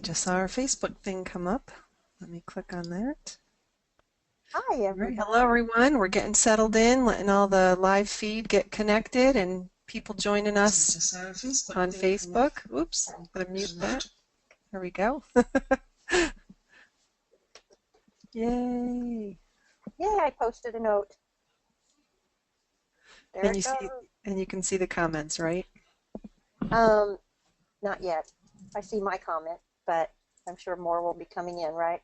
just saw our Facebook thing come up. Let me click on that. Hi, All right, everybody. hello everyone. We're getting settled in, letting all the live feed get connected and people joining us on Facebook. Oops, I'm going to mute that. There we go. Yay. Yeah, I posted a note. There And it you see, goes. and you can see the comments, right? Um, Not yet. I see my comment, but I'm sure more will be coming in, right?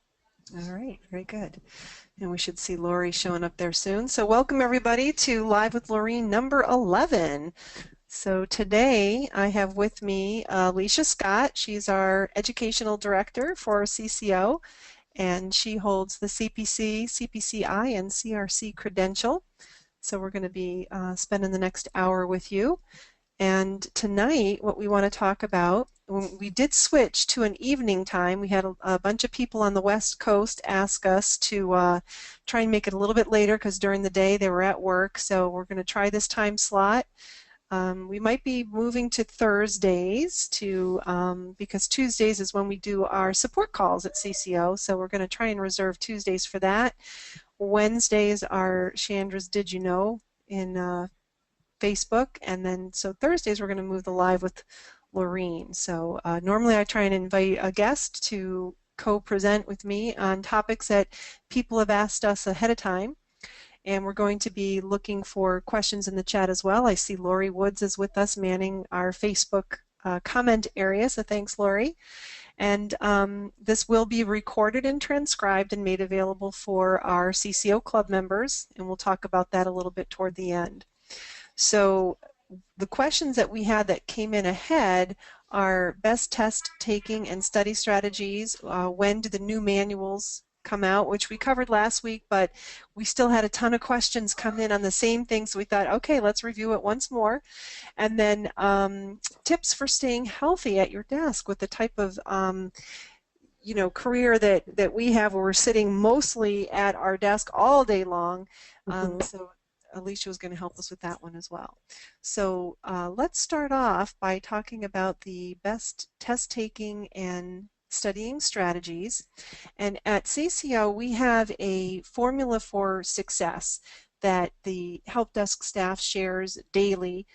All right, very good. And we should see Lori showing up there soon. So welcome everybody to Live with Lorene number 11. So today I have with me Alicia Scott. She's our educational director for CCO, and she holds the CPC, CPCI, and CRC credential. So we're going to be spending the next hour with you. And tonight, what we want to talk about, we did switch to an evening time. We had a bunch of people on the West Coast ask us to try and make it a little bit later because during the day they were at work. So we're going to try this time slot. We might be moving to Thursdays because Tuesdays is when we do our support calls at CCO. So we're going to try and reserve Tuesdays for that. Wednesdays are Chandra's Did You Know in Facebook, and then so Thursdays we're going to move the live with Lorene. So normally I try and invite a guest to co-present with me on topics that people have asked us ahead of time, and we're going to be looking for questions in the chat as well. I see Lori Woods is with us manning our Facebook comment area, so thanks, Lori. And this will be recorded and transcribed and made available for our CCO club members, and we'll talk about that a little bit toward the end. So the questions that we had that came in ahead are best test taking and study strategies. When do the new manuals come out, which we covered last week, but we still had a ton of questions come in on the same thing, so we thought, okay, let's review it once more. And then tips for staying healthy at your desk with the type of career that we have, where we're sitting mostly at our desk all day long. So Alicia was going to help us with that one as well. So let's start off by talking about the best test taking and studying strategies. And at CCO, we have a formula for success that the help desk staff shares daily,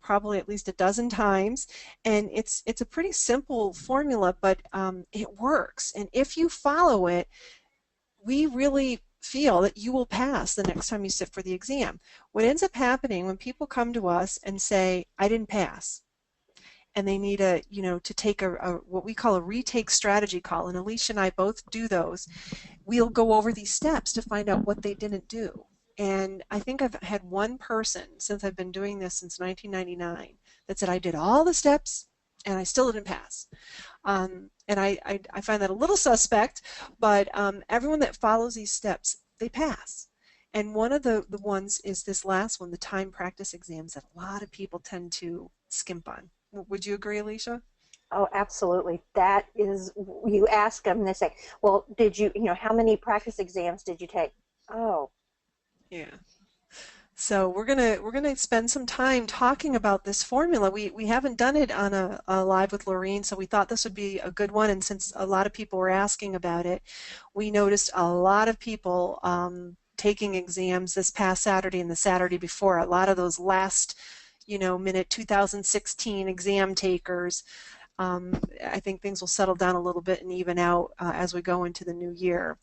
probably at least a dozen times. And it's a pretty simple formula, but it works. And if you follow it, we really feel that you will pass the next time you sit for the exam. What ends up happening when people come to us and say, I didn't pass, and they need to take a what we call a retake strategy call, and Alicia and I both do those, we'll go over these steps to find out what they didn't do. And I think I've had one person since I've been doing this since 1999 that said, I did all the steps and I still didn't pass. And I find that a little suspect, but everyone that follows these steps, they pass. And one of the ones is this last one, the time practice exams, that a lot of people tend to skimp on. Would you agree, Alicia? Oh, absolutely. That is, you ask them, they say, well, how many practice exams did you take? Oh, Yeah. So we're gonna spend some time talking about this formula. We haven't done it on a live with Lorene, so we thought this would be a good one. And since a lot of people were asking about it, we noticed a lot of people taking exams this past Saturday and the Saturday before. A lot of those last, minute 2016 exam takers. I think things will settle down a little bit and even out as we go into the new year.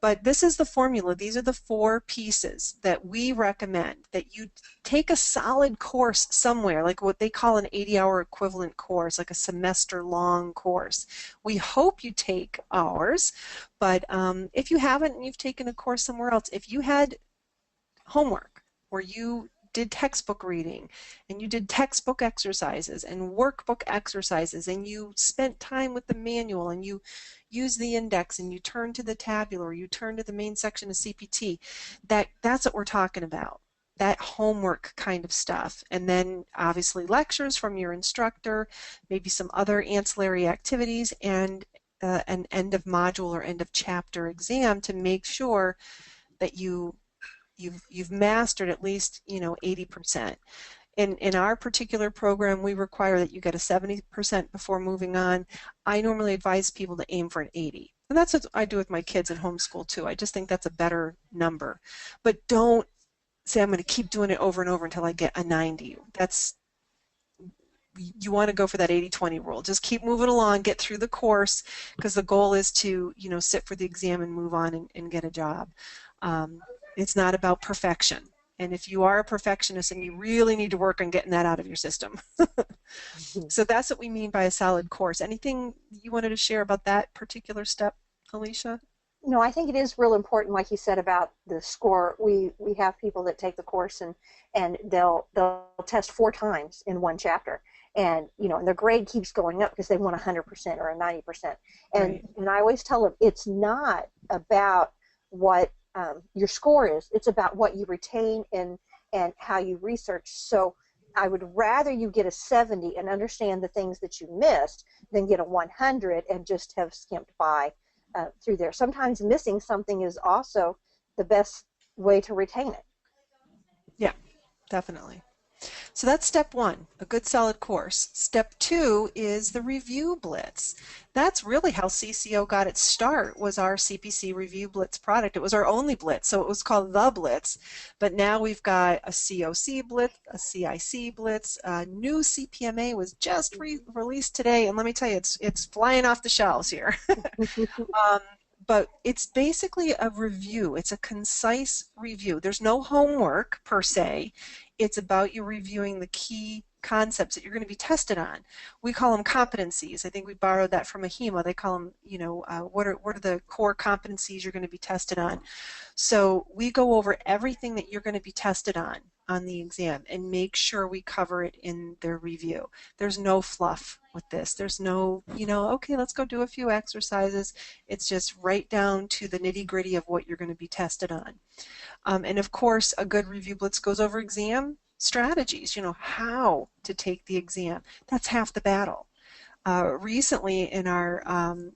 But this is the formula. These are the 4 pieces that we recommend, that you take a solid course somewhere, like what they call an 80-hour equivalent course, like a semester-long course. We hope you take ours, but if you haven't and you've taken a course somewhere else, if you had homework where you did textbook reading and you did textbook exercises and workbook exercises and you spent time with the manual and you use the index and you turn to the tabular or you turn to the main section of CPT, that's what we're talking about, that homework kind of stuff. And then obviously lectures from your instructor, maybe some other ancillary activities, and an end of module or end of chapter exam to make sure that you've mastered at least 80%. In our particular program, we require that you get a 70% before moving on. I normally advise people to aim for an 80. And that's what I do with my kids at homeschool too. I just think that's a better number. But don't say I'm going to keep doing it over and over until I get a 90. That's You want to go for that 80-20 rule. Just keep moving along, get through the course, because the goal is to, sit for the exam and move on and get a job. It's not about perfection. And if you are a perfectionist, and you really need to work on getting that out of your system. So that's what we mean by a solid course. Anything you wanted to share about that particular step, Alicia? No, I think it is real important, like you said about the score. We have people that take the course and they'll test 4 times in one chapter, and and their grade keeps going up because they want 100% or a 90%. And Right. and I always tell them it's not about what your score is. It's about what you retain and how you research. So I would rather you get a 70 and understand the things that you missed than get a 100 and just have skimped by through there. Sometimes missing something is also the best way to retain it. Yeah, definitely. So that's step one, a good solid course. Step two is the review blitz. That's really how CCO got its start, was our CPC review blitz product. It was our only blitz, so it was called the blitz. But now we've got a COC blitz, a CIC blitz. A new CPMA was just released today, and let me tell you, it's flying off the shelves here. Um, but it's basically a review. It's a concise review. There's no homework per se. It's about you reviewing the key concepts that you're going to be tested on. We call them competencies. I think we borrowed that from AHEMA. They call them, what are the core competencies you're going to be tested on. So we go over everything that you're going to be tested on the exam, and make sure we cover it in their review. There's no fluff with this. There's no, okay, let's go do a few exercises. It's just right down to the nitty-gritty of what you're going to be tested on. And of course, a good review blitz goes over exam strategies, how to take the exam. That's half the battle. Recently in our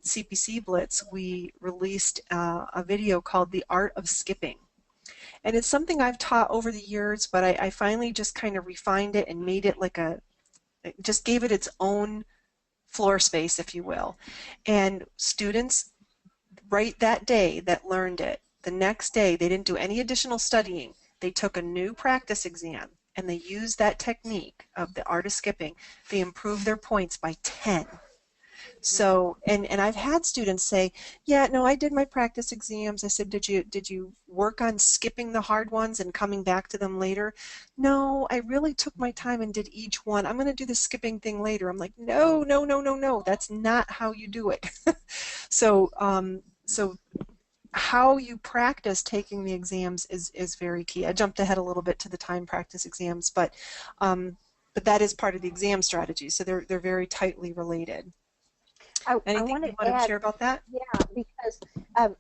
CPC Blitz, we released a video called The Art of Skipping. And it's something I've taught over the years, but I finally just kind of refined it and made it just gave it its own floor space, if you will. And students right that day that learned it, the next day they didn't do any additional studying. They took a new practice exam and they used that technique of the art of skipping. They improved their points by 10. So, and I've had students say, yeah, no, I did my practice exams. I said, did you work on skipping the hard ones and coming back to them later? No, I really took my time and did each one. I'm going to do the skipping thing later. I'm like, no, no, no, no, no. That's not how you do it. So, so how you practice taking the exams is very key. I jumped ahead a little bit to the time practice exams, but that is part of the exam strategy. So they're very tightly related. I Anything want you to wanted to add, share about that? yeah, because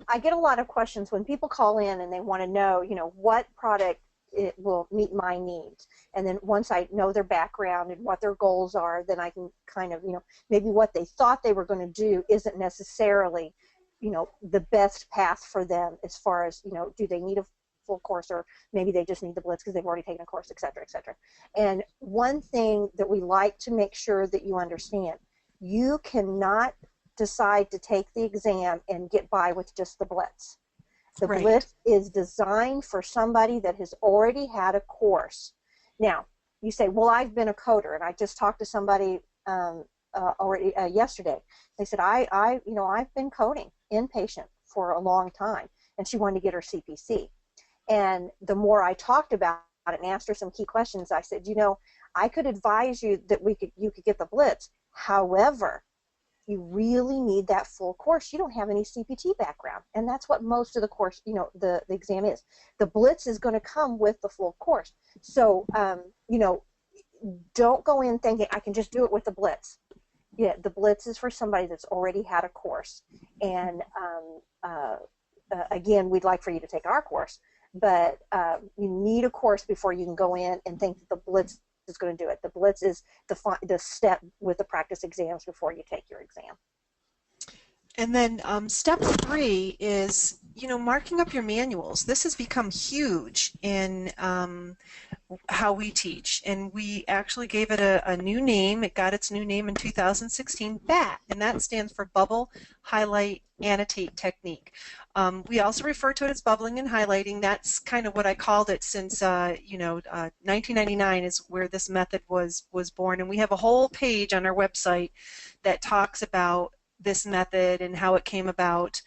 I get a lot of questions when people call in and they want to know, what product it will meet my needs. And then once I know their background and what their goals are, then I can kind of, maybe what they thought they were going to do isn't necessarily, the best path for them as far as, do they need a full course, or maybe they just need the blitz because they've already taken a course, et cetera, et cetera. And one thing that we like to make sure that you understand, you cannot decide to take the exam and get by with just the blitz. The Right. blitz is designed for somebody that has already had a course. Now, you say, well, I've been a coder, and I just talked to somebody already yesterday. They said, I've been coding inpatient for a long time, and she wanted to get her CPC. And the more I talked about it and asked her some key questions, I said, I could advise you that you could get the blitz. However, you really need that full course. You don't have any CPT background, and that's what most of the course, the exam is. The blitz is going to come with the full course. So, don't go in thinking I can just do it with the blitz. Yeah, the blitz is for somebody that's already had a course, and again, we'd like for you to take our course, but you need a course before you can go in and think that the blitz is going to do it. The blitz is the step with the practice exams before you take your exam. And then step three is, marking up your manuals. This has become huge in how we teach, and we actually gave it a new name. It got its new name in 2016, BAT, and that stands for Bubble, Highlight, Annotate Technique. We also refer to it as bubbling and highlighting. That's kind of what I called it since 1999 is where this method was born, and we have a whole page on our website that talks about this method and how it came about.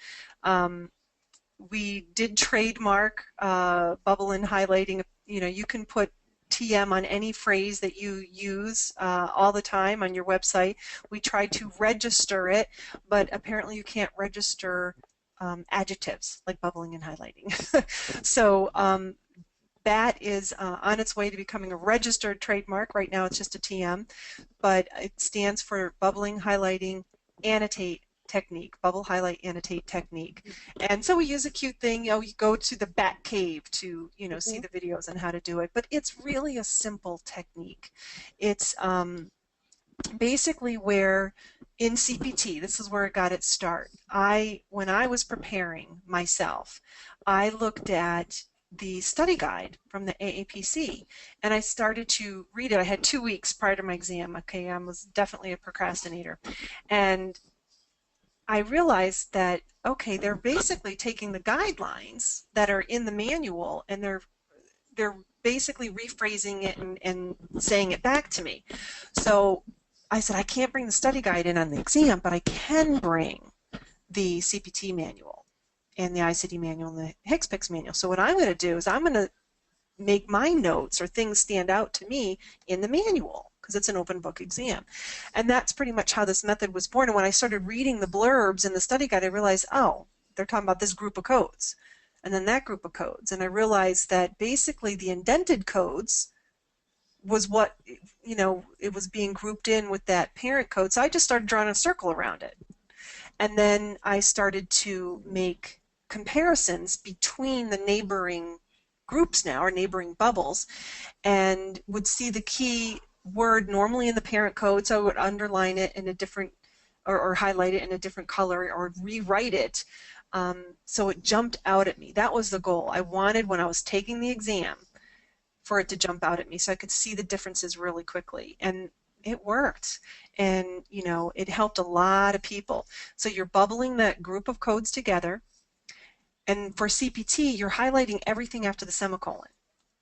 We did trademark bubble and highlighting. You can put TM on any phrase that you use all the time on your website. We tried to register it, but apparently you can't register adjectives like bubbling and highlighting. So BAT is on its way to becoming a registered trademark. Right now it's just a TM, but it stands for bubbling, highlighting, annotate technique, bubble, highlight, annotate technique. And so we use a cute thing, you go to the Bat Cave to, see the videos on how to do it, but it's really a simple technique. It's basically where in CPT, this is where it got its start. When I was preparing myself, I looked at the study guide from the AAPC, and I started to read it. I had 2 weeks prior to my exam. Okay, I was definitely a procrastinator, and I realized that, okay, they're basically taking the guidelines that are in the manual and they're basically rephrasing it and saying it back to me. So I said, I can't bring the study guide in on the exam, but I can bring the CPT manual and the ICD manual and the HCPCS manual. So what I'm going to do is I'm going to make my notes or things stand out to me in the manual, because it's an open book exam. And that's pretty much how this method was born. And when I started reading the blurbs in the study guide, I realized, oh, they're talking about this group of codes and then that group of codes. And I realized that basically the indented codes was what, it was being grouped in with that parent code. So I just started drawing a circle around it. And then I started to make comparisons between the neighboring groups now, or neighboring bubbles, and would see the key word normally in the parent code, so I would underline it in a different, or highlight it in a different color, or rewrite it so it jumped out at me. That was the goal. I wanted, when I was taking the exam, for it to jump out at me so I could see the differences really quickly. And it worked. And, it helped a lot of people. So you're bubbling that group of codes together. And for CPT, you're highlighting everything after the semicolon.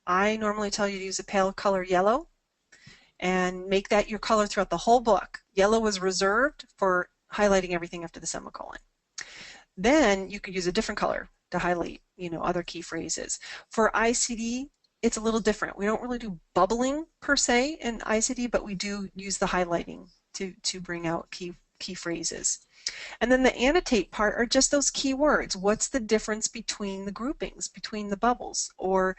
I normally tell you to use a pale color yellow and make that your color throughout the whole book. Yellow is reserved for highlighting everything after the semicolon. Then you could use a different color to highlight, other key phrases. For ICD, it's a little different. We don't really do bubbling per se in ICD, but we do use the highlighting to bring out key phrases. And then the annotate part are just those key words. What's the difference between the groupings, between the bubbles, or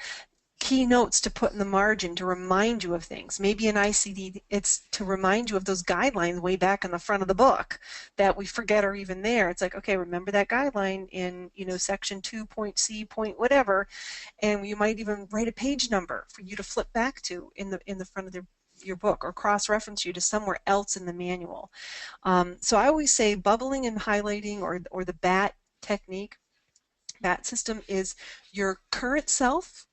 key notes to put in the margin to remind you of things. Maybe in ICD it's to remind you of those guidelines way back in the front of the book that we forget are even there. It's like, okay, remember that guideline in section 2.C point whatever, and you might even write a page number for you to flip back to in the front of your book, or cross-reference you to somewhere else in the manual. So I always say bubbling and highlighting, or the BAT technique, BAT system, is your current self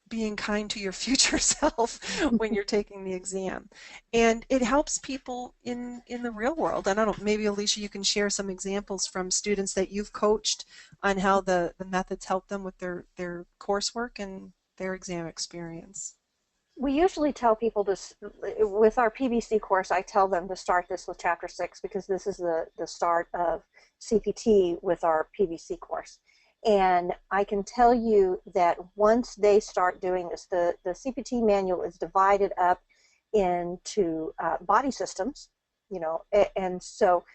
being kind to your future self when you're taking the exam. And it helps people in the real world. And I don't know, maybe Alicia, you can share some examples from students that you've coached on how the methods help them with their coursework and their exam experience. We usually tell people to, with our PBC course, I tell them to start this with Chapter 6 because this is the start of CPT with our PBC course. And I can tell you that once they start doing this, the CPT manual is divided up into body systems, and so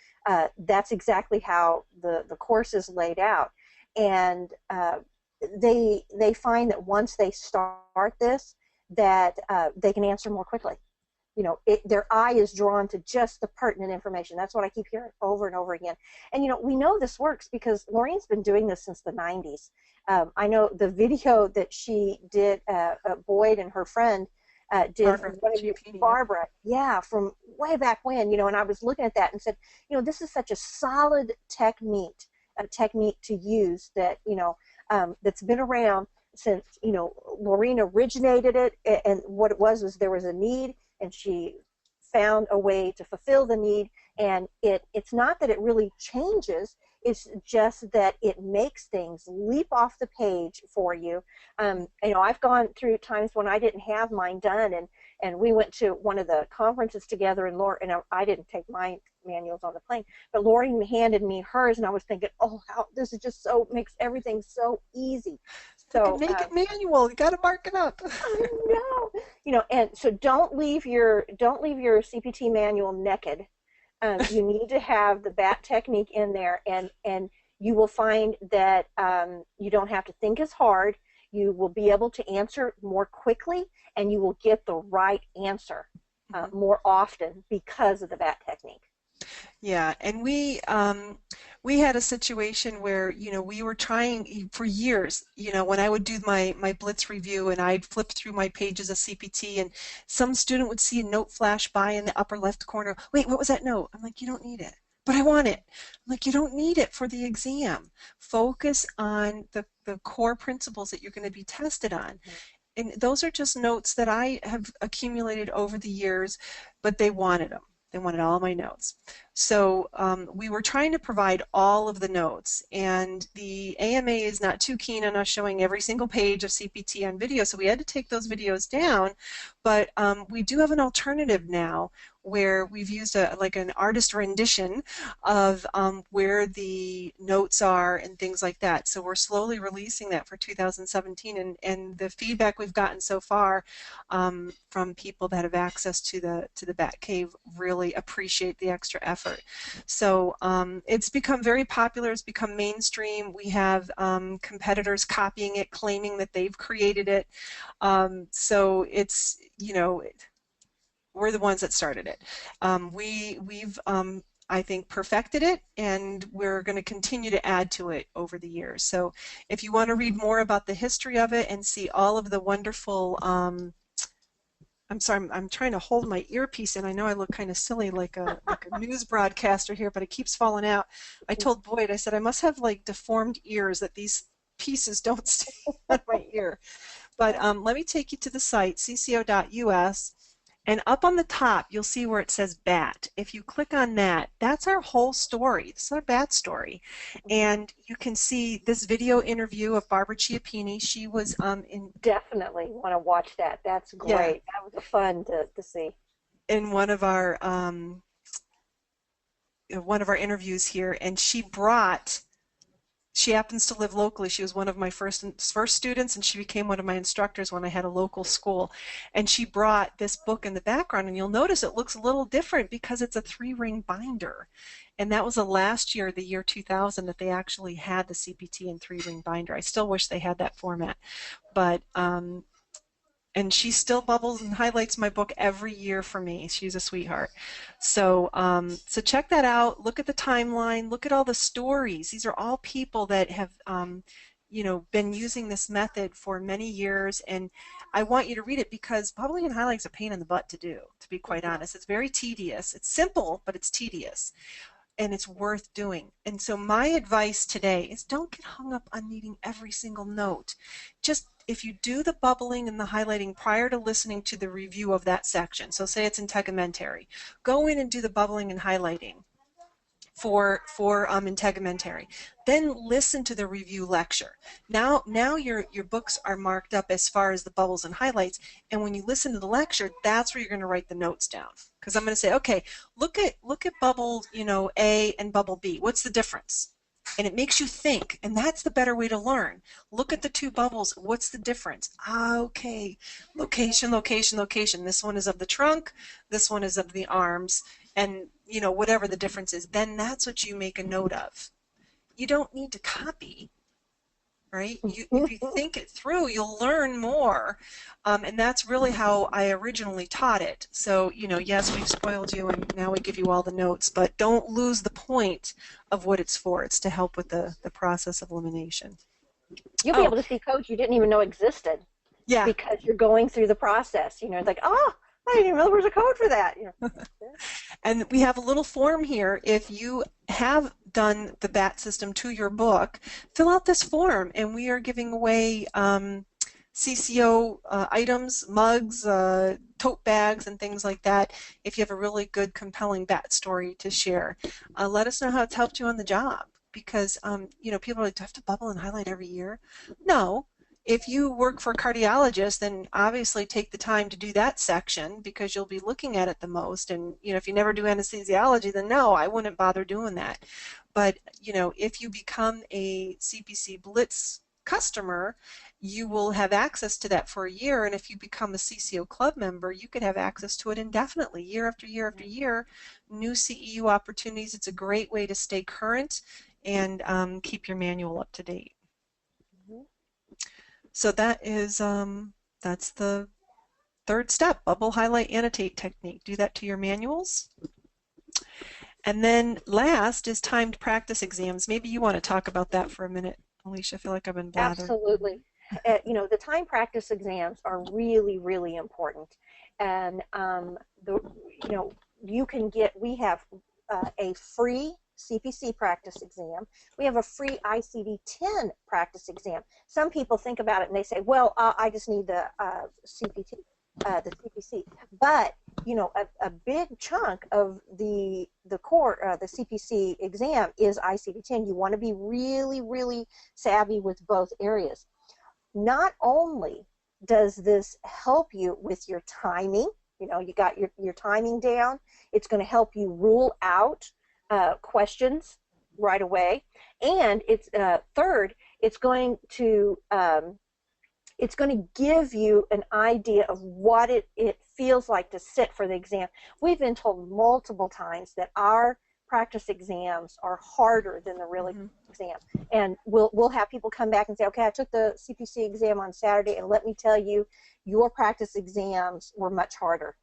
that's exactly how the course is laid out. And they find that once they start this, that they can answer more quickly. Their eye is drawn to just the pertinent information. That's what I keep hearing over and over again. And, we know this works because Laureen's been doing this since the 90s. I know the video that she did, Boyd and her friend did, Barbara, yeah, from way back when, and I was looking at that and said, this is such a solid technique to use that, that's been around since Lorene originated it, and what it was there was a need, and she found a way to fulfill the need. And it's not that it really changes, it's just that it makes things leap off the page for you. I've gone through times when I didn't have mine done, and we went to one of the conferences together, and I didn't take my manuals on the plane, but Lori handed me hers, and I was thinking, oh, how this is just makes everything so easy. So make it manual. You got to mark it up. I know, and so don't leave your CPT manual naked. You need to have the bat technique in there, and you will find that you don't have to think as hard. You will be able to answer more quickly, and you will get the right answer more often because of the bat technique. Yeah, and we had a situation where we were trying for years. When I would do my blitz review and I'd flip through my pages of CPT, and some student would see a note flash by in the upper left corner. Wait, what was that note? I'm like, you don't need it, but I want it. I'm like, you don't need it for the exam. Focus on the core principles that you're going to be tested on. Mm-hmm. And those are just notes that I have accumulated over the years, but they wanted them. They wanted all my notes. So we were trying to provide all of the notes, and the AMA is not too keen on us showing every single page of CPT on video, so we had to take those videos down. But we do have an alternative now where we've used like an artist rendition of where the notes are and things like that. So we're slowly releasing that for 2017, and the feedback we've gotten so far from people that have access to the Batcave really appreciate the extra effort. So it's become very popular. It's become mainstream. We have competitors copying it, claiming that they've created it. So it's, we're the ones that started it. We've I think perfected it, and we're going to continue to add to it over the years. So if you want to read more about the history of it and see all of the wonderful I'm sorry, I'm trying to hold my earpiece in. I know I look kind of silly like a news broadcaster here, but it keeps falling out. I told Boyd, I said, I must have like deformed ears that these pieces don't stay on my ear. But let me take you to the site, cco.us, and up on the top you'll see where it says BAT. If you click on that, that's our whole story. This is our BAT story. And you can see this video interview of Barbara Chiappini. She was in... Definitely want to watch that. That's great. Yeah. That was fun to see. In one of our interviews here, and she happens to live locally. She was one of my first students, and she became one of my instructors when I had a local school. And she brought this book in the background, and you'll notice it looks a little different because it's a 3-ring binder. And that was the last year, the year 2000, that they actually had the CPT in 3-ring binder. I still wish they had that format. But and she still bubbles and highlights my book every year for me. She's a sweetheart. So so check that out. Look at the timeline. Look at all the stories. These are all people that have been using this method for many years, and I want you to read it because bubbling and highlighting is a pain in the butt to do, to be quite honest. It's very tedious. It's simple, but it's tedious, and it's worth doing. And so my advice today is don't get hung up on needing every single note. Just if you do the bubbling and the highlighting prior to listening to the review of that section, so say it's integumentary, go in and do the bubbling and highlighting for integumentary. Then listen to the review lecture. Now your books are marked up as far as the bubbles and highlights, and when you listen to the lecture, that's where you're going to write the notes down. Because I'm going to say, okay, look at bubble A and bubble B. What's the difference? And it makes you think, and that's the better way to learn. Look at the two bubbles. What's the difference? Okay, location, location, location. This one is of the trunk. This one is of the arms. And whatever the difference is, then that's what you make a note of. You don't need to copy, right? If you think it through, you'll learn more. And that's really how I originally taught it. So, yes, we've spoiled you, and now we give you all the notes, but don't lose the point of what it's for. It's to help with the process of elimination. You'll be able to see codes you didn't even know existed. Yeah. Because you're going through the process. It's like, oh, I didn't even know there was a code for that. And we have a little form here. If you have done the BAT system to your book, fill out this form, and we are giving away CCO items, mugs, tote bags, and things like that. If you have a really good, compelling backstory to share, let us know how it's helped you on the job. Because people are like, do I have to bubble and highlight every year? No. If you work for a cardiologist, then obviously take the time to do that section because you'll be looking at it the most. And if you never do anesthesiology, then no, I wouldn't bother doing that. But if you become a CPC Blitz customer, you will have access to that for a year. And if you become a CCO club member, you could have access to it indefinitely, year after year after year. New CEU opportunities. It's a great way to stay current and keep your manual up to date. Mhm. So that's the third step, bubble, highlight, annotate technique. Do that to your manuals. And then last is timed practice exams. Maybe you want to talk about that for a minute, Alicia. I feel like I've been blathering. Absolutely. The time practice exams are really, really important. And we have a free CPC practice exam. We have a free ICD-10 practice exam. Some people think about it and they say, well, I just need the CPC. But a big chunk of the CPC exam is ICD-10. You want to be really, really savvy with both areas. Not only does this help you with your timing, you got your timing down, it's going to help you rule out questions right away, and it's third, it's going to give you an idea of what it feels like to sit for the exam. We've been told multiple times that our practice exams are harder than the real exam. And we'll have people come back and say, okay, I took the CPC exam on Saturday, and let me tell you, your practice exams were much harder.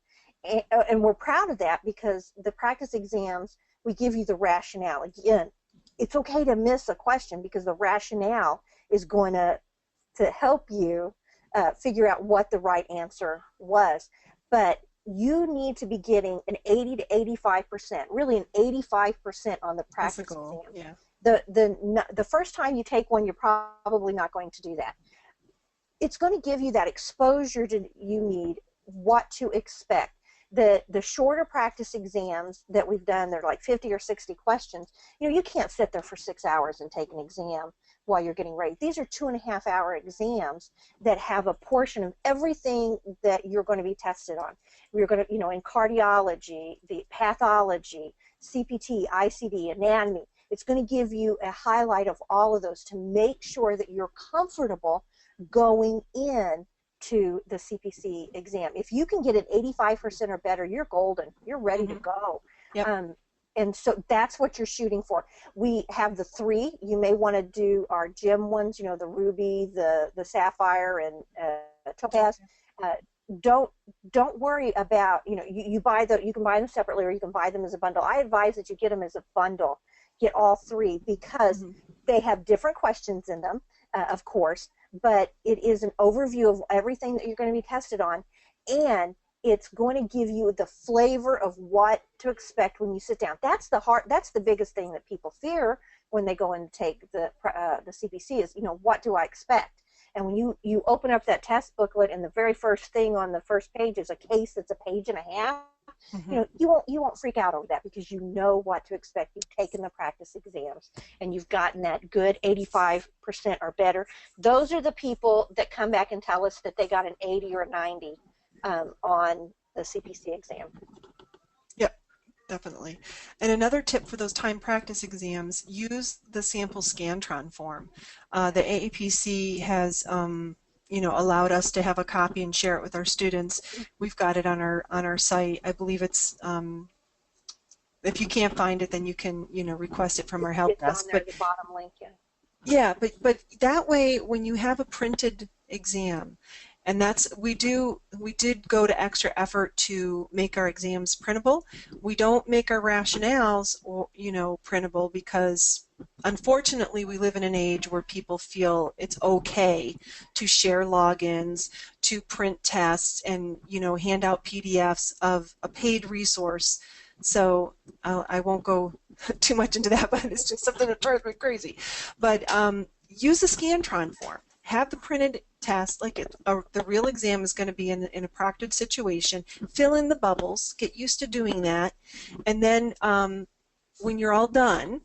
And we're proud of that because the practice exams, we give you the rationale. Again, it's okay to miss a question because the rationale is going to help you figure out what the right answer was. But you need to be getting an 80 to 85%, really an 85% on the practice exam. Yeah. The first time you take one, you're probably not going to do that. It's going to give you that exposure you need, what to expect. The shorter practice exams that we've done, they're like 50 or 60 questions. You can't sit there for 6 hours and take an exam while you're getting ready. These are 2.5-hour exams that have a portion of everything that you're going to be tested on. We're going to, in cardiology, the pathology, CPT, ICD, anatomy. It's going to give you a highlight of all of those to make sure that you're comfortable going in to the CPC exam. If you can get an 85% or better, you're golden. You're ready to go. Yep. And so that's what you're shooting for. We have the 3. You may want to do our gem ones, the ruby, the sapphire, and topaz. Don't worry about, you can buy them separately or you can buy them as a bundle. I advise that you get them as a bundle. Get all 3 because they have different questions in them, of course, but it is an overview of everything that you're going to be tested on, and it's going to give you the flavor of what to expect when you sit down. That's the biggest thing that people fear when they go and take the CPC is, what do I expect? And when you open up that test booklet and the very first thing on the first page is a case that's a page and a half, you won't freak out over that because you know what to expect. You've taken the practice exams and you've gotten that good 85% or better. Those are the people that come back and tell us that they got an 80 or a 90 on the CPC exam. Yep, definitely. And another tip for those time practice exams, use the sample Scantron form. The AAPC has allowed us to have a copy and share it with our students. We've got it on our site. I believe it's if you can't find it, then you can request it from our help desk. It's on there, the bottom link. Yeah, but that way, when you have a printed exam, and we did go to extra effort to make our exams printable. We don't make our rationales printable because unfortunately we live in an age where people feel it's okay to share logins, to print tests, and hand out PDFs of a paid resource. So I won't go too much into that, but it's just something that drives me crazy. But use the Scantron form. Have the printed test, like the real exam is going to be in a proctored situation. Fill in the bubbles, get used to doing that, and then when you're all done,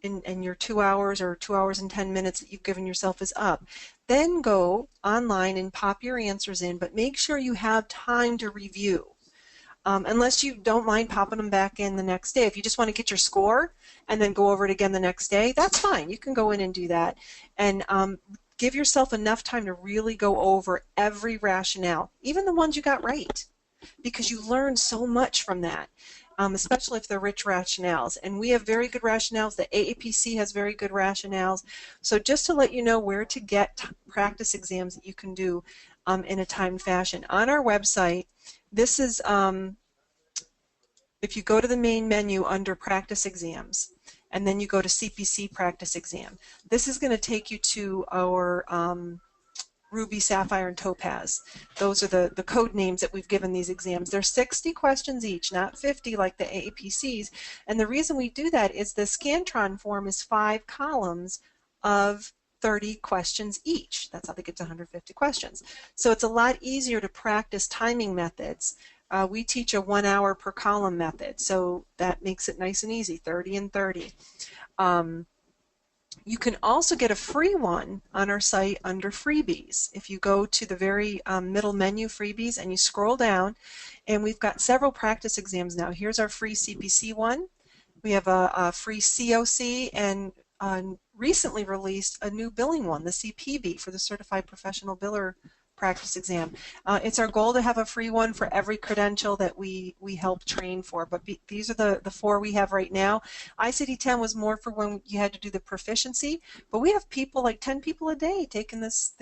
and your 2 hours or 2 hours and 10 minutes that you've given yourself is up, then go online and pop your answers in, but make sure you have time to review. Unless you don't mind popping them back in the next day. If you just want to get your score and then go over it again the next day, that's fine. You can go in and do that. And give yourself enough time to really go over every rationale, even the ones you got right, because you learn so much from that. Especially if they're rich rationales. And we have very good rationales. The AAPC has very good rationales. So just to let you know where to get practice exams that you can do in a timed fashion. On our website, this is, if you go to the main menu under practice exams, and then you go to CPC practice exam, this is going to take you to our Ruby, Sapphire, and Topaz. Those are the code names that we've given these exams. They're 60 questions each, not 50 like the AAPCs. And the reason we do that is the Scantron form is 5 columns of 30 questions each. That's how they get to 150 questions. So it's a lot easier to practice timing methods. We teach a 1 hour per column method, so that makes it nice and easy, 30 and 30. You can also get a free one on our site under freebies. If you go to the very middle menu, freebies, and you scroll down, and we've got several practice exams now. Here's our free CPC one. We have a free COC, and recently released a new billing one, the CPB, for the Certified Professional Biller practice exam. It's our goal to have a free one for every credential that we help train for, but these are the 4 we have right now. ICD-10 was more for when you had to do the proficiency, but we have people, like 10 people a day, taking this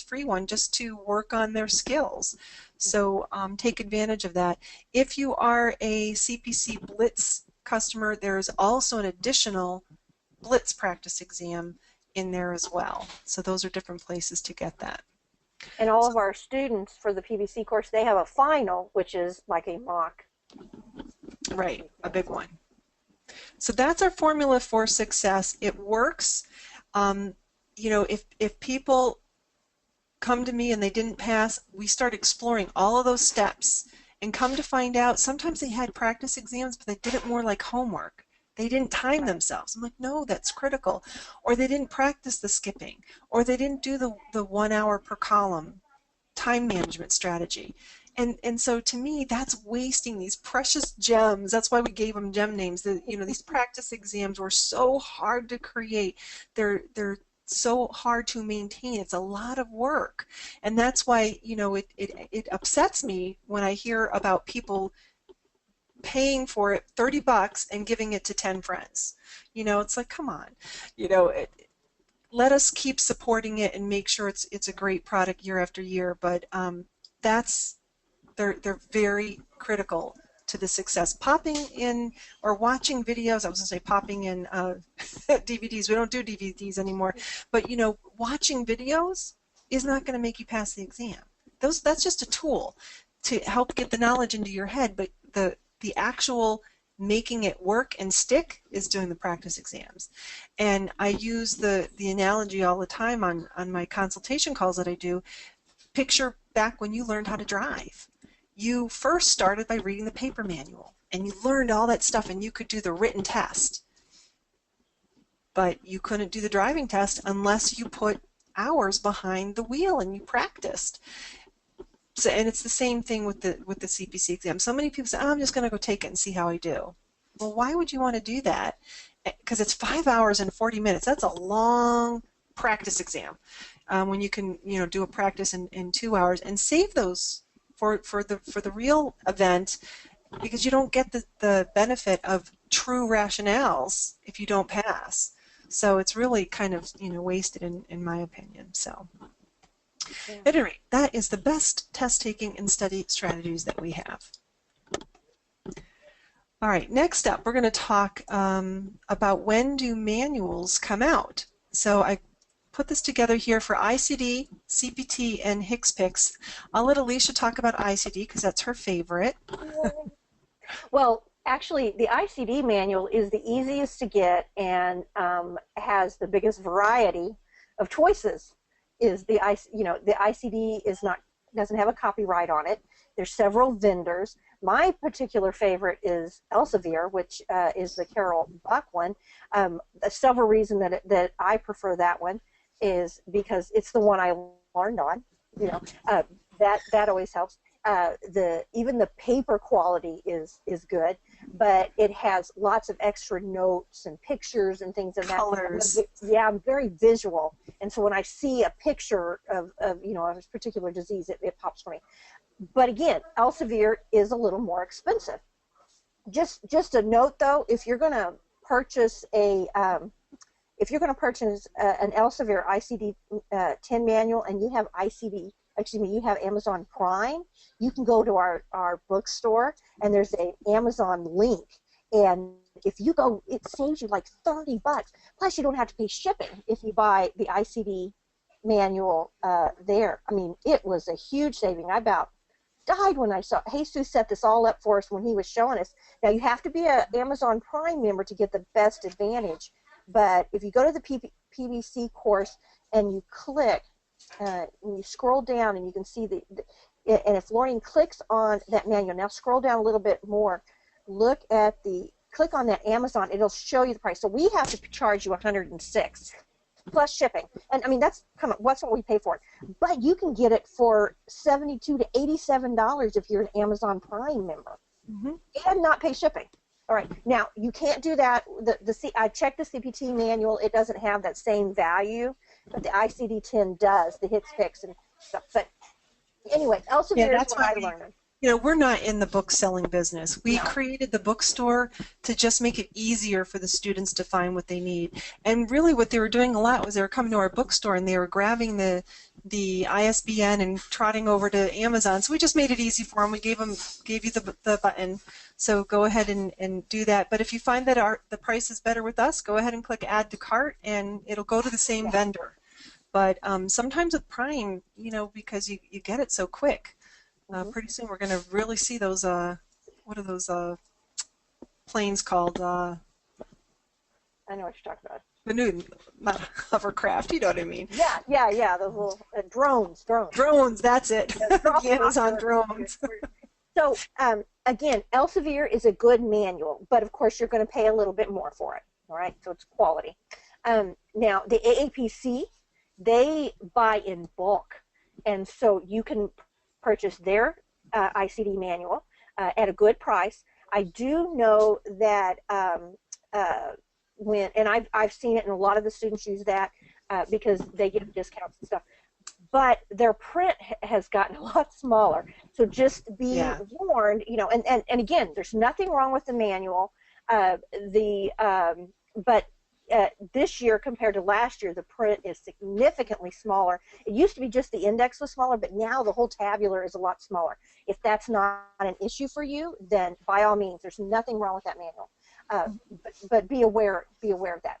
free one just to work on their skills. So take advantage of that. If you are a CPC Blitz customer, there's also an additional Blitz practice exam in there as well. So those are different places to get that. And all of our students for the PVC course, they have a final, which is like a mock. Right, a big one. So that's our formula for success. It works. You know, if people come to me and they didn't pass, we start exploring all of those steps and come to find out sometimes they had practice exams, but they did it more like homework. They didn't time themselves. I'm like, no, that's critical. Or they didn't practice the skipping. Or they didn't do the 1 hour per column time management strategy. And so to me, that's wasting these precious gems. That's why we gave them gem names. You know, these practice exams were so hard to create. They're so hard to maintain. It's a lot of work. And that's why, you know, it upsets me when I hear about people paying for it $30 and giving it to 10 friends. You know, it's like, come on. You know, let us keep supporting it and make sure it's a great product year after year. But they're very critical to the success. Popping in or watching videos, I was going to say popping in DVDs. We don't do DVDs anymore. But, you know, watching videos is not going to make you pass the exam. That's just a tool to help get the knowledge into your head. But the actual making it work and stick is doing the practice exams. And I use the analogy all the time on my consultation calls that I do. Picture back when you learned how to drive. You first started by reading the paper manual, and you learned all that stuff, and you could do the written test. But you couldn't do the driving test unless you put hours behind the wheel and you practiced. So, and it's the same thing with the CPC exam. So many people say, oh, I'm just going to go take it and see how I do. Well, why would you want to do that? Because it's 5 hours and 40 minutes. That's a long practice exam. When you can, you know, do a practice in 2 hours and save those for the real event, because you don't get the benefit of true rationales if you don't pass. So it's really kind of, you know, wasted in my opinion. So. Yeah. At any rate, that is the best test taking and study strategies that we have. All right, next up, we're going to talk about when do manuals come out. So I put this together here for ICD, CPT, and HCPCS. I'll let Alicia talk about ICD because that's her favorite. Well, actually, the ICD manual is the easiest to get and has the biggest variety of choices. is the ICD doesn't have a copyright on it. There's several vendors. My particular favorite is Elsevier, which is the Carol Buck one. Several reasons that I prefer that one is because it's the one I learned on. That always helps. Even the paper quality is good, but it has lots of extra notes and pictures and things of that. Colors. Yeah, I'm very visual, and so when I see a picture of a particular disease, it pops for me. But again, Elsevier is a little more expensive. Just a note though, if you're going to purchase an Elsevier ICD-10 manual and you have you have Amazon Prime, you can go to our bookstore and there's an Amazon link. And if you go, it saves you like $30. Plus, you don't have to pay shipping if you buy the ICD manual there. I mean, it was a huge saving. I about died when I saw Jesus set this all up for us when he was showing us. Now, you have to be an Amazon Prime member to get the best advantage. But if you go to the PVC course and you click, and you scroll down and you can see and if Laureen clicks on that manual, now scroll down a little bit more, click on that Amazon, it'll show you the price. So we have to charge you $106 plus shipping. And I mean, that's what we pay for it. But you can get it for $72 to $87 if you're an Amazon Prime member, and not pay shipping. All right, now you can't do that. I checked the CPT manual; it doesn't have that same value, but the ICD-10 does, the hits, picks, and stuff. But anyway, Elsevier is what I learned. We're not in the book selling business. We created the bookstore to just make it easier for the students to find what they need. And really what they were doing a lot was they were coming to our bookstore and they were grabbing the ISBN and trotting over to Amazon. So we just made it easy for them. We gave you the button. So go ahead and do that. But if you find that the price is better with us, go ahead and click Add to Cart and it'll go to the same vendor. But sometimes with Prime, because you get it so quick, pretty soon we're going to really see those, what are those planes called? I know what you're talking about. Not hovercraft, you know what I mean? Yeah, those little drones. Drones, that's it. The Amazon drones. So, again, Elsevier is a good manual, but of course you're going to pay a little bit more for it, all right? So it's quality. Now, the AAPC, they buy in bulk, and so you can purchase their ICD manual at a good price. I do know that and I've seen it, and a lot of the students use that because they get discounts and stuff. But their print has gotten a lot smaller. So just be warned, and again, there's nothing wrong with the manual. But this year compared to last year, the print is significantly smaller. It used to be just the index was smaller, but now the whole tabular is a lot smaller. If that's not an issue for you, then by all means, there's nothing wrong with that manual. But be aware of that.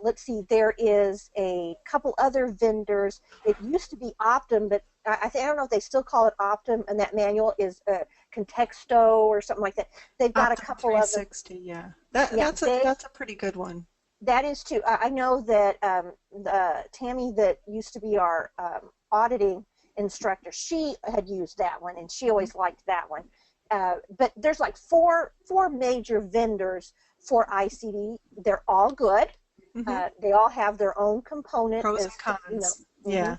Let's see, there is a couple other vendors. It used to be Optum, but I don't know if they still call it Optum, and that manual is Contexto or something like that. They've got Optum a couple of them. 360, yeah. That's a pretty good one. That is too. I know that Tammy, that used to be our auditing instructor, she had used that one, and she always liked that one. But there's like four major vendors for ICD. They're all good. They all have their own component. Pros and cons. Yeah.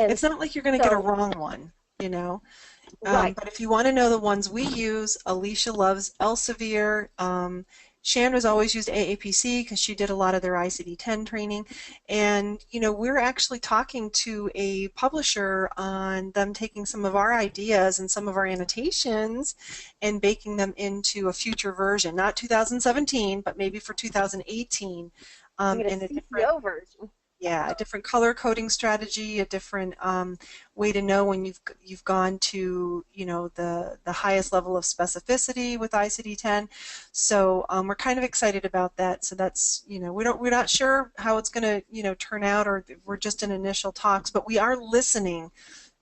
And it's not like you're going to get a wrong one, Right. But if you want to know the ones we use, Alicia loves Elsevier. Chandra's always used AAPC because she did a lot of their ICD-10 training. And, we're actually talking to a publisher on them taking some of our ideas and some of our annotations and baking them into a future version, not 2017, but maybe for 2018. In a different version. Yeah, a different color coding strategy, a different way to know when you've gone to the highest level of specificity with ICD-10. So we're kind of excited about that. So that's we're not sure how it's going to turn out, or we're just in initial talks, but we are listening,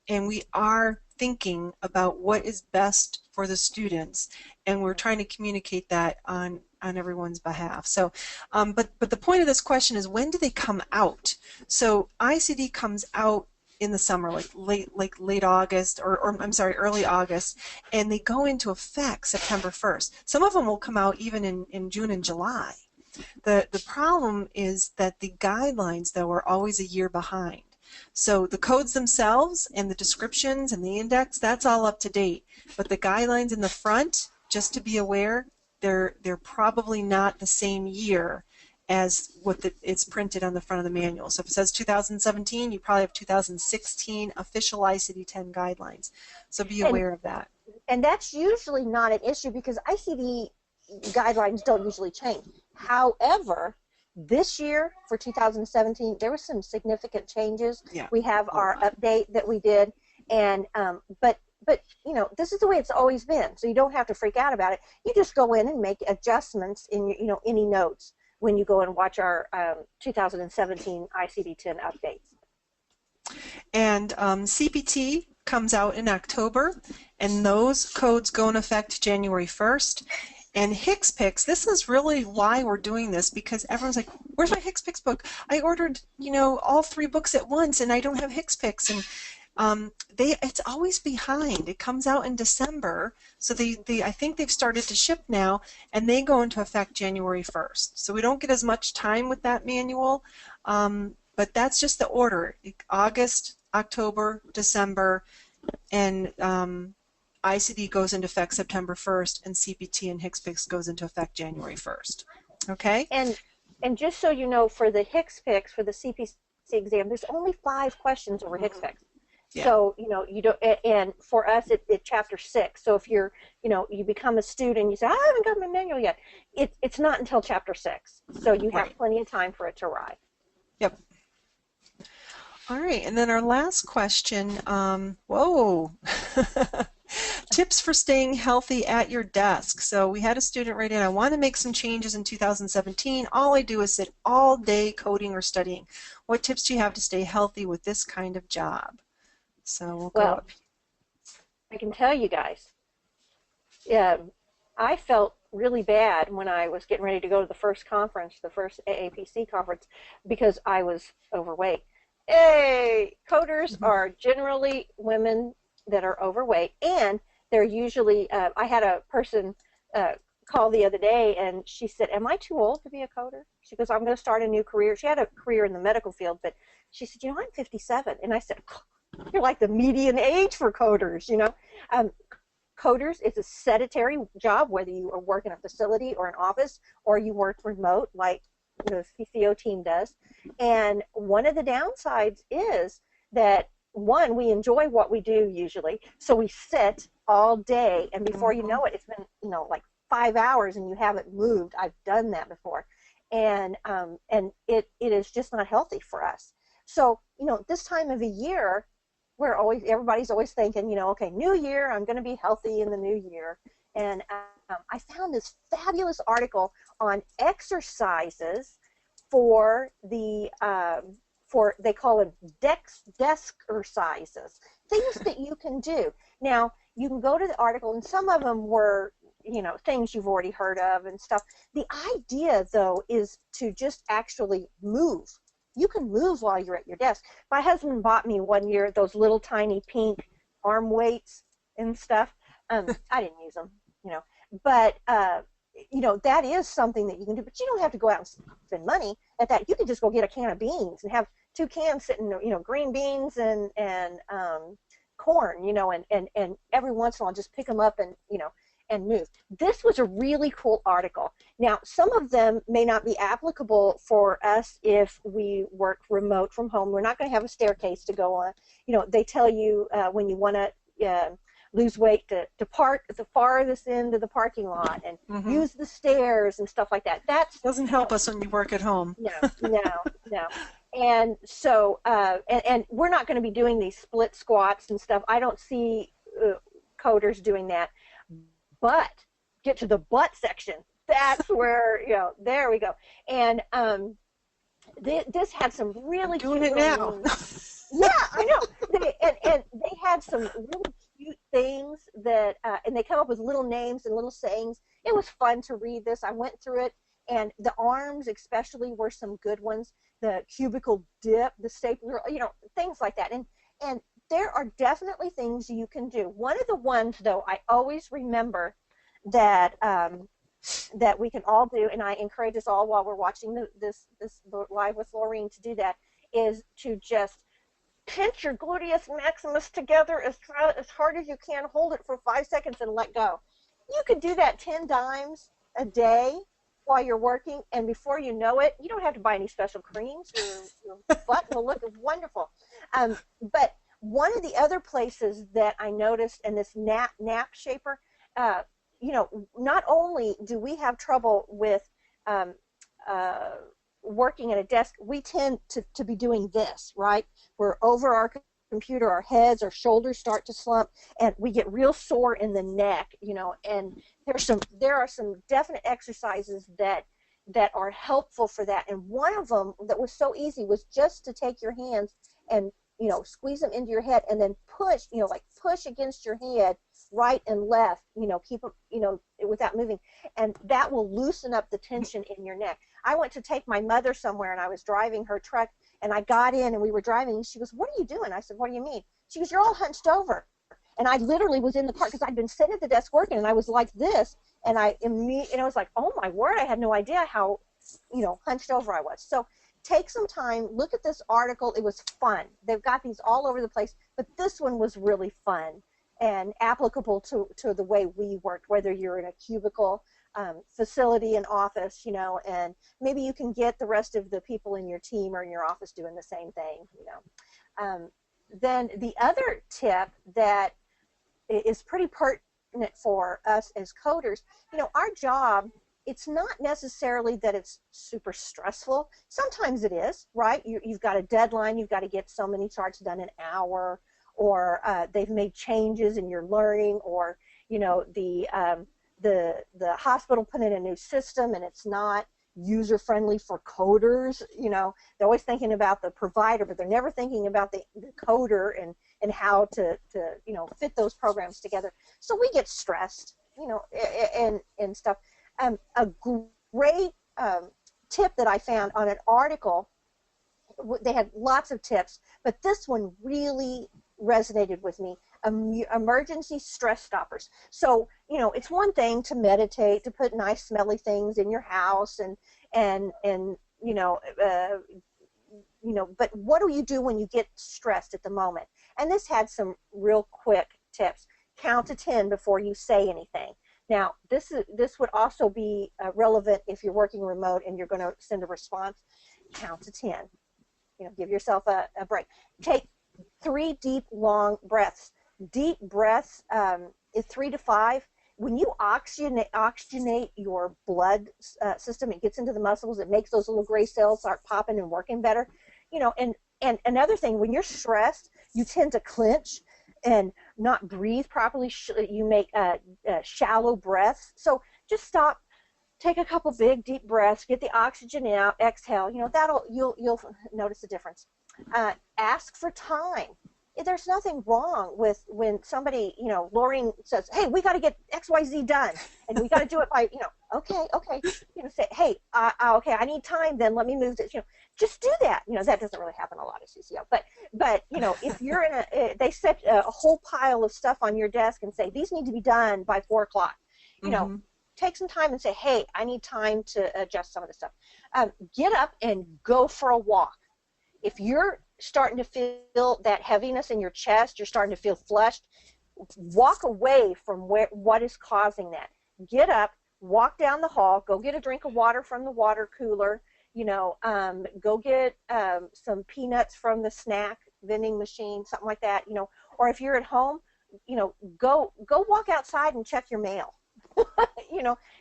and we are thinking about what is best for the students, and we're trying to communicate that on everyone's behalf. So, but the point of this question is, when do they come out? So ICD comes out in the summer, like late August, or I'm sorry, early August, and they go into effect September 1st. Some of them will come out even in June and July. The problem is that the guidelines, though, are always a year behind. So the codes themselves and the descriptions and the index, that's all up to date. But the guidelines in the front, just to be aware, they're probably not the same year as it's printed on the front of the manual. So if it says 2017, you probably have 2016 official ICD-10 guidelines. So be aware of that. And that's usually not an issue because ICD guidelines don't usually change. However, this year for 2017, there were some significant changes. Yeah. We have our update that we did, and but you know, this is the way it's always been. So you don't have to freak out about it. You just go in and make adjustments in your, you know, any notes when you go and watch our 2017 ICD-10 updates. And CPT comes out in October, and those codes go in effect January 1st. And HCPCS, this is really why we're doing this, because everyone's like, where's my HCPCS book? I ordered, you know, all 3 books at once, and I don't have HCPCS. And it's always behind. It comes out in December, so I think they've started to ship now, and they go into effect January 1st. So we don't get as much time with that manual, but that's just the order. August, October, December, and ICD goes into effect September 1st, and CPT and HCPCS goes into effect January 1st. Okay? And just so you know, for the HCPCS, for the CPC exam, there's only 5 questions over HCPCS. Yeah. So, you know, you don't, and for us, it's chapter 6. So if you're, you know, you become a student, you say, I haven't got my manual yet. It's not until chapter 6. So you have plenty of time for it to arrive. Yep. All right, and then our last question, whoa, tips for staying healthy at your desk. So we had a student write in, I want to make some changes in 2017. All I do is sit all day coding or studying. What tips do you have to stay healthy with this kind of job? So we'll go up. I can tell you guys, I felt really bad when I was getting ready to go to the first conference, the first AAPC conference, because I was overweight. Hey, coders are generally women that are overweight, and they're usually, I had a person call the other day, and she said, am I too old to be a coder? She goes, I'm going to start a new career. She had a career in the medical field, but she said, you know, I'm 57. And I said, you're like the median age for coders, you know. Coders is a sedentary job, whether you work in a facility or an office or you work remote like the CCO team does. And one of the downsides is that, one, we enjoy what we do usually, so we sit all day, and before you know it, it's been, you know, like 5 hours and you haven't moved. I've done that before. And it is just not healthy for us. So, you know, this time of the year, everybody's always thinking, you know, okay, new year, I'm going to be healthy in the new year. And I found this fabulous article on exercises for the, they call them desk exercises, things that you can do. Now, you can go to the article, and some of them were, you know, things you've already heard of and stuff. The idea, though, is to just actually move. You can move while you're at your desk. My husband bought me one year those little tiny pink arm weights and stuff. I didn't use them, you know. But, you know, that is something that you can do. But you don't have to go out and spend money at that. You can just go get a can of beans and have 2 cans sitting, you know, green beans and corn, you know, and every once in a while just pick them up and, you know, and move. This was a really cool article. Now, some of them may not be applicable for us if we work remote from home. We're not going to have a staircase to go on. You know, they tell you when you want to lose weight to park at the farthest end of the parking lot and use the stairs and stuff like that. That doesn't help us when you work at home. No. And so, and we're not going to be doing these split squats and stuff. I don't see coders doing that. But get to the butt section. That's where, you know, there we go. And this had some really doing it now. Yeah, I know. And they had some really things that, and they come up with little names and little sayings. It was fun to read this. I went through it, and the arms especially were some good ones. The cubicle dip, the stapler, things like that. And there are definitely things you can do. One of the ones, though, I always remember that that we can all do, and I encourage us all while we're watching this Live with Laureen to do that, is to just pinch your gluteus maximus together as hard as you can, hold it for 5 seconds, and let go. You could do that 10 times a day while you're working, and before you know it, you don't have to buy any special creams. Your butt will look wonderful. But one of the other places that I noticed in this nap shaper, not only do we have trouble with working at a desk, we tend to be doing this, right? We're over our computer, our heads, our shoulders start to slump, and we get real sore in the neck, and there are some definite exercises that are helpful for that. And one of them that was so easy was just to take your hands and squeeze them into your head, and then push, like push against your head right and left, keep them, without moving, and that will loosen up the tension in your neck. I went to take my mother somewhere, and I was driving her truck, and I got in, and we were driving, and she goes, "What are you doing?" I said, "What do you mean?" She goes, "You're all hunched over." And I literally was in the car because I'd been sitting at the desk working, and I was like this, and I was like, oh my word, I had no idea how, hunched over I was. So take some time, look at this article. It was fun. They've got these all over the place, but this one was really fun and applicable to the way we worked, whether you're in a cubicle, facility, and office, and maybe you can get the rest of the people in your team or in your office doing the same thing, Then the other tip that is pretty pertinent for us as coders, our job, it's not necessarily that it's super stressful. Sometimes it is, right? You've got a deadline. You've got to get so many charts done an hour, or they've made changes and you're learning, or, the hospital put in a new system and it's not user-friendly for coders. They're always thinking about the provider, but they're never thinking about the coder and how to fit those programs together. So we get stressed, and stuff. A great tip that I found on an article, they had lots of tips, but this one really resonated with me. Emergency stress stoppers. So, it's one thing to meditate, to put nice smelly things in your house, and but what do you do when you get stressed at the moment? And this had some real quick tips. Count to 10 before you say anything. Now, this would also be relevant if you're working remote and you're going to send a response. Count to 10. Give yourself a break. Take 3 deep, long breaths. Deep breaths is 3 to 5. When you oxygenate your blood system, it gets into the muscles. It makes those little gray cells start popping and working better. And another thing, when you're stressed, you tend to clench and not breathe properly. You make shallow breaths. So just stop, take a couple big deep breaths, get the oxygen out, exhale. You'll notice a difference. Ask for time. There's nothing wrong with when somebody, Laureen says, "Hey, we got to get XYZ done, and we got to do it by, okay, say, hey, okay, I need time. Then let me move this. Just do that. That doesn't really happen a lot at CCO, but if you're in they set a whole pile of stuff on your desk and say these need to be done by 4 o'clock. Take some time and say, hey, I need time to adjust some of the stuff. Get up and go for a walk. If you're starting to feel that heaviness in your chest, you're starting to feel flushed, walk away from what is causing that. Get up, walk down the hall, go get a drink of water from the water cooler, go get some peanuts from the snack vending machine, something like that, or if you're at home, go walk outside and check your mail.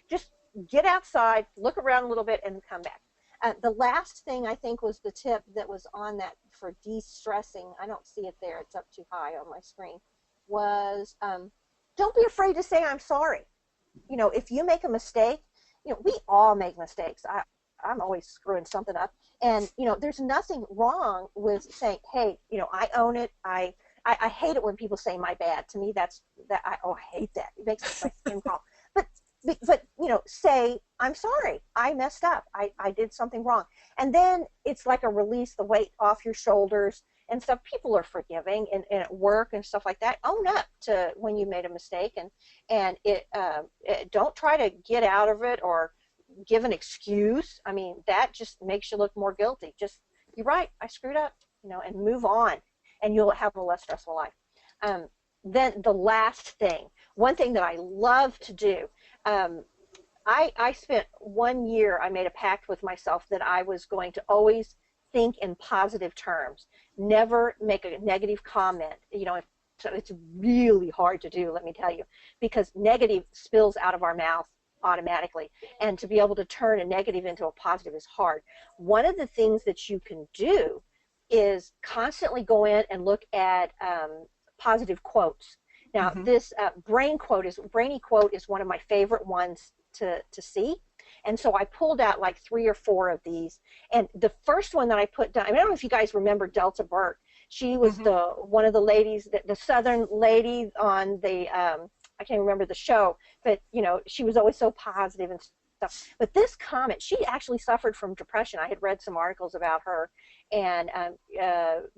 Just get outside, look around a little bit, and come back. The last thing I think was the tip that was on that for de-stressing. I don't see it there. It's up too high on my screen. Was don't be afraid to say I'm sorry. If you make a mistake, we all make mistakes. I'm always screwing something up. And, there's nothing wrong with saying, hey, I own it. I I hate it when people say my bad. To me, I hate that. It makes my skin crawl. But but say I'm sorry. I messed up. I did something wrong, and then it's like a release the weight off your shoulders and stuff. People are forgiving, and at work and stuff like that. Own up to when you made a mistake, and don't try to get out of it or give an excuse. I mean, that just makes you look more guilty. Just, you're right, I screwed up, and move on, and you'll have a less stressful life. Um, then the last thing, one thing that I love to do, um, I spent 1 year, I made a pact with myself that I was going to always think in positive terms, never make a negative comment. So it's really hard to do, let me tell you, because negative spills out of our mouth automatically, and to be able to turn a negative into a positive is hard. One of the things that you can do is constantly go in and look at positive quotes. Now, Mm-hmm. this brainy quote is one of my favorite ones to see. And so I pulled out like 3 or 4 of these. And the first one that I put down, I don't know if you guys remember Delta Burke. She was Mm-hmm. the one of the ladies, the Southern lady on the, I can't remember the show, but she was always so positive and stuff. But this comment, she actually suffered from depression. I had read some articles about her, and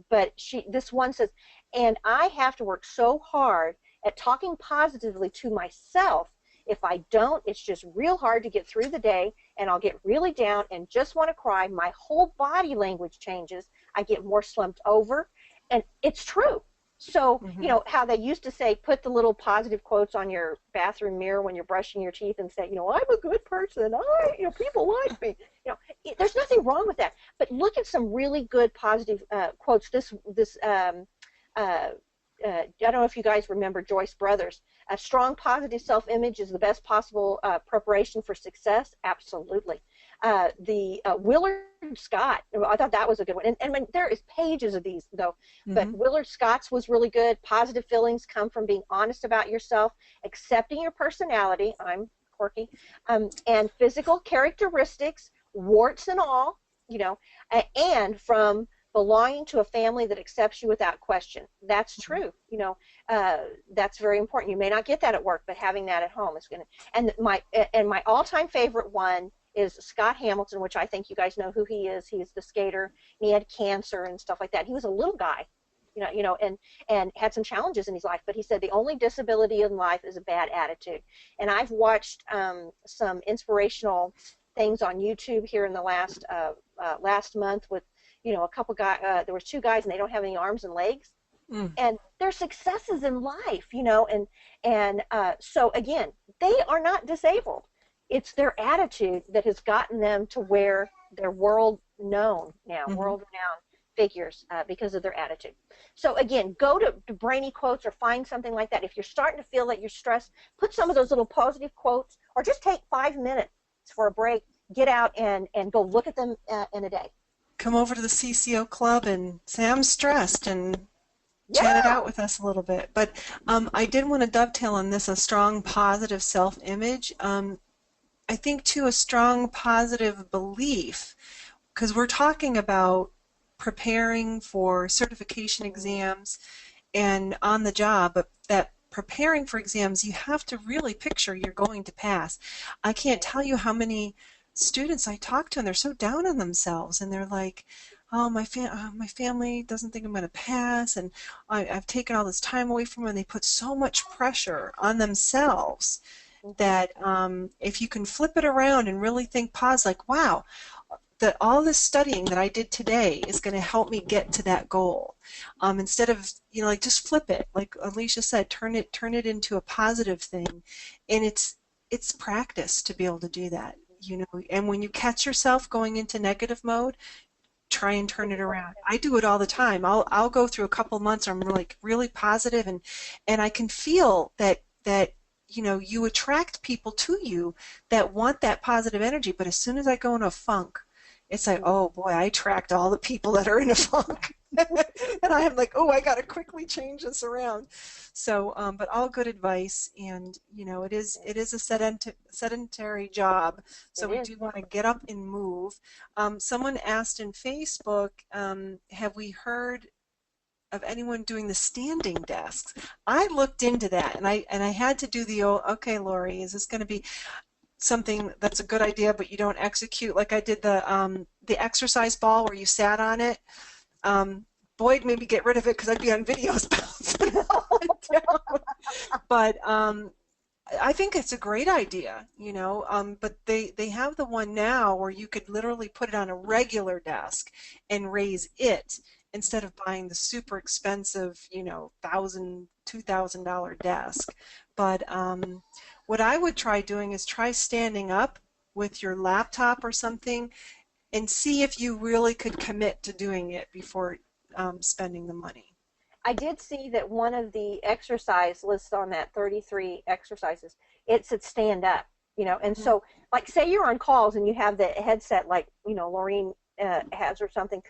but this one says, and I have to work so hard at talking positively to myself. If I don't, it's just real hard to get through the day, and I'll get really down and just want to cry. My whole body language changes. I get more slumped over, and it's true. So, Mm-hmm. how they used to say, put the little positive quotes on your bathroom mirror when you're brushing your teeth and say, I'm a good person. People like me. There's nothing wrong with that. But look at some really good positive quotes. I don't know if you guys remember Joyce Brothers. A strong positive self-image is the best possible preparation for success. Absolutely. The Willard Scott, I thought that was a good one. And there is pages of these, though. But Mm-hmm. Willard Scott's was really good. Positive feelings come from being honest about yourself, accepting your personality. I'm quirky. And physical characteristics, warts and all, and from belonging to a family that accepts you without question. That's true. That's very important. You may not get that at work, but having that at home is going to. And my all-time favorite one is Scott Hamilton, which I think you guys know who he is. He's the skater. And he had cancer and stuff like that. He was a little guy, and had some challenges in his life. But he said the only disability in life is a bad attitude. And I've watched some inspirational things on YouTube here in the last month with a couple guys. There was 2 guys, and they don't have any arms and legs, Mm. and their successes in life, and so again, they are not disabled. It's their attitude that has gotten them to where they're world known now, Mm-hmm. world renowned figures because of their attitude. So again, go to brainy quotes or find something like that. If you're starting to feel that you're stressed, put some of those little positive quotes, or just take 5 minutes for a break, get out and go look at them in a day. Come over to the CCO club and say I'm stressed and chat it out Yeah. with us a little bit. But I did want to dovetail on this, a strong positive self-image. I think too a strong positive belief, because we're talking about preparing for certification exams and on the job, but that preparing for exams, you have to really picture you're going to pass. I can't tell you how many students I talk to, and they're so down on themselves, and they're like, oh, my family doesn't think I'm going to pass, and I've taken all this time away from them, and they put so much pressure on themselves Mm-hmm. that if you can flip it around and really think positive, like, wow, that all this studying that I did today is going to help me get to that goal. Instead of, like, just flip it, like Alicia said, turn it into a positive thing, and it's practice to be able to do that. And when you catch yourself going into negative mode, try and turn it around. I do it all the time. I'll go through a couple months where I'm like really positive, and I can feel that you attract people to you that want that positive energy. But as soon as I go in a funk, it's like, oh boy, I attract all the people that are in a funk. And I'm like, oh, I got to quickly change this around. So, but all good advice, and it is a sedentary job, so It we is. do want to get up and move. Someone asked in Facebook, have we heard of anyone doing the standing desks. I looked into that, and I had to do the old, okay, Lori, is this going to be something that's a good idea, but you don't execute? Like I did the exercise ball where you sat on it. Boyd made me get rid of it because I'd be on videos bouncing up and down. But I think it's a great idea, you know, but they have the one now where you could literally put it on a regular desk and raise it instead of buying the super expensive, you know, $1,000, $2,000 desk. But what I would try doing is try standing up with your laptop or something and see if you really could commit to doing it before spending the money. I did see that one of the exercise lists on that 33 exercises, it said stand up, you know, and so like say you're on calls and you have the headset like, you know, Laureen has or something,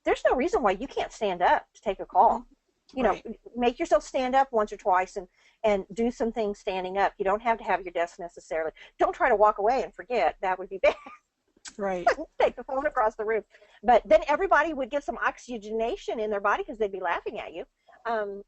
there's no reason why you can't stand up to take a call. You know, Right. make yourself stand up once or twice and do some things standing up. You don't have to have your desk necessarily. Don't try to walk away and forget. That would be bad. Right. Take the phone across the room. But then everybody would get some oxygenation in their body because they'd be laughing at you. Um,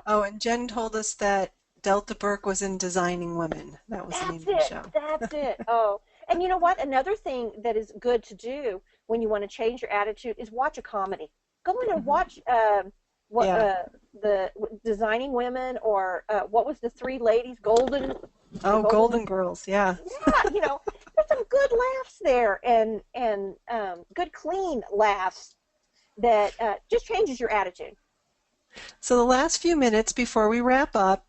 Oh, and Jen told us that Delta Burke was in Designing Women. That was the name That's of the it. show. That's it. Oh, and you know what? Another thing that is good to do when you want to change your attitude is watch a comedy. Go in and Hmm. watch what Yeah. the Designing Women or what was the three ladies, Golden, the Oh, Golden. Golden Girls. Yeah. Yeah, you know, there's some good laughs there and good clean laughs that just changes your attitude. So the last few minutes before we wrap up,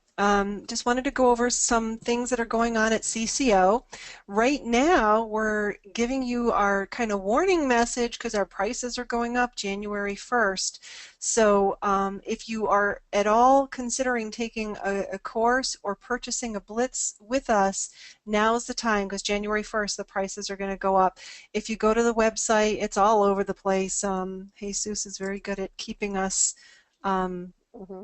just wanted to go over some things that are going on at CCO. Right now, we're giving you our kind of warning message because our prices are going up January 1st. So if you are at all considering taking a course or purchasing a blitz with us, now's the time because January 1st, the prices are going to go up. If you go to the website, it's all over the place. Jesus is very good at keeping us Hmm.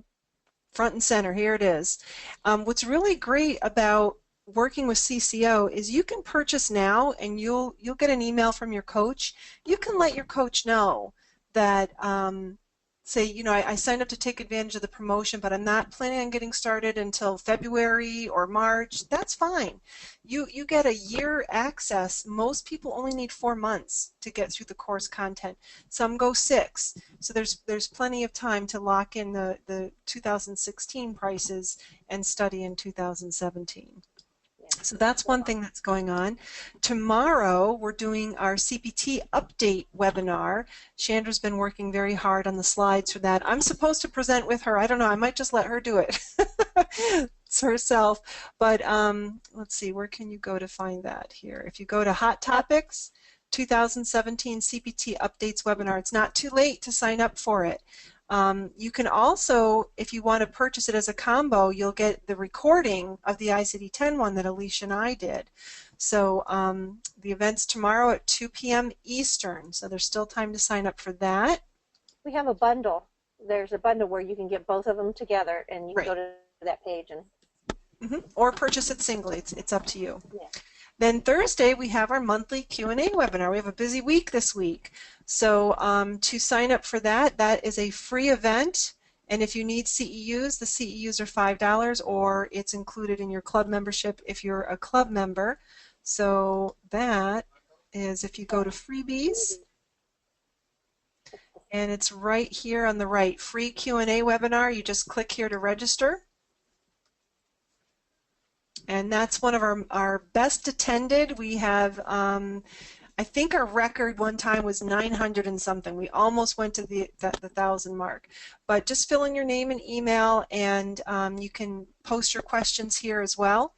front and center. Here it is. What's really great about working with CCO is you can purchase now and you'll get an email from your coach. You can let your coach know that say, you know, I signed up to take advantage of the promotion, but I'm not planning on getting started until February or March. That's fine. You get a year access. Most people only need 4 months to get through the course content. Some go 6. So there's plenty of time to lock in the 2016 prices and study in 2017. Yeah. So that's one thing that's going on. Tomorrow, we're doing our CPT update webinar. Chandra's been working very hard on the slides for that. I'm supposed to present with her. I don't know. I might just let her do it. It's herself. But let's see. Where can you go to find that here? If you go to Hot Topics, 2017 CPT Updates webinar, it's not too late to sign up for it. You can also, if you want to purchase it as a combo, you'll get the recording of the ICD-10 one that Alicia and I did. So the event's tomorrow at 2 p.m. Eastern, so there's still time to sign up for that. We have a bundle. There's a bundle where you can get both of them together, and you can go Right. to that page and Or purchase it singly. It's up to you. yeah. Then Thursday, we have our monthly Q&A webinar. We have a busy week this week. So to sign up for that, that is a free event. And if you need CEUs, the CEUs are $5 or it's included in your club membership if you're a club member. So that is if you go to freebies, and it's right here on the right, free Q&A webinar. You just click here to register. And that's one of our best attended. We have, I think our record one time was 900 and something. We almost went to the 1,000 mark. But just fill in your name and email, and you can post your questions here as well.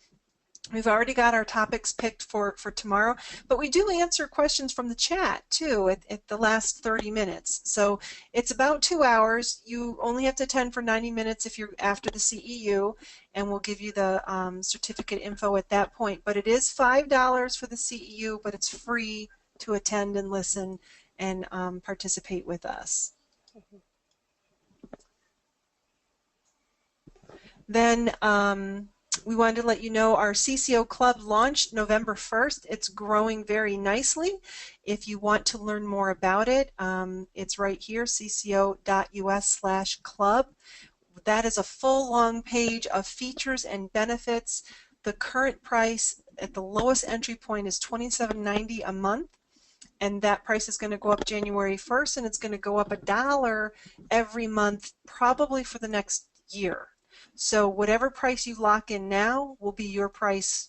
We've already got our topics picked for tomorrow, but we do answer questions from the chat too at the last 30 minutes. So it's about 2 hours. You only have to attend for 90 minutes if you're after the CEU, and we'll give you the certificate info at that point. But it is $5 for the CEU, but it's free to attend and listen and participate with us. Then We wanted to let you know our CCO Club launched November 1st. It's growing very nicely. If you want to learn more about it, it's right here, cco.us/club. That is a full long page of features and benefits. The current price at the lowest entry point is $27.90 a month, and that price is going to go up January 1st, and it's going to go up $1 every month, probably for the next year. So whatever price you lock in now will be your price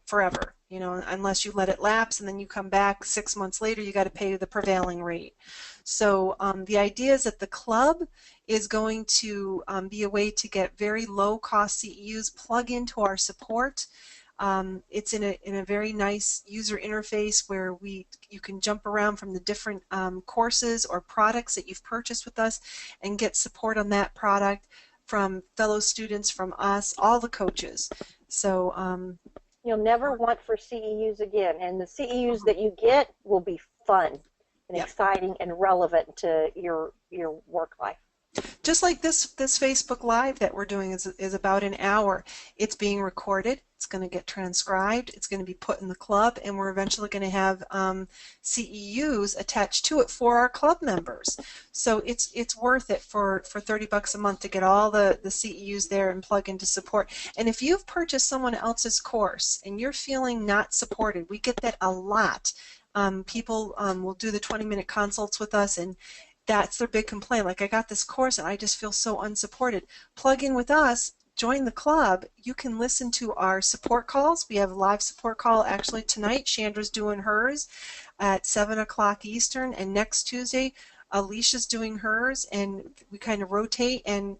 forever, you know, unless you let it lapse and then you come back 6 months later, you got to pay the prevailing rate. So the idea is that the club is going to be a way to get very low cost CEUs, plug into our support. It's in a very nice user interface where you can jump around from the different courses or products that you've purchased with us and get support on that product from fellow students, from us, all the coaches. So you'll never want for CEUs again, and the CEUs that you get will be fun and exciting and relevant to your work life. Just like this Facebook Live that we're doing is about an hour. It's being recorded. It's going to get transcribed. It's going to be put in the club, and we're eventually going to have CEUs attached to it for our club members. So it's worth it for $30 a month to get all the CEUs there and plug into support. And if you've purchased someone else's course and you're feeling not supported, we get that a lot. People will do the 20-minute consults with us, and that's their big complaint. Like, I got this course and I just feel so unsupported. Plug in with us, join the club. You can listen to our support calls. We have a live support call actually tonight. Chandra's doing hers at 7 o'clock Eastern, and next Tuesday Alicia's doing hers, and we kind of rotate, and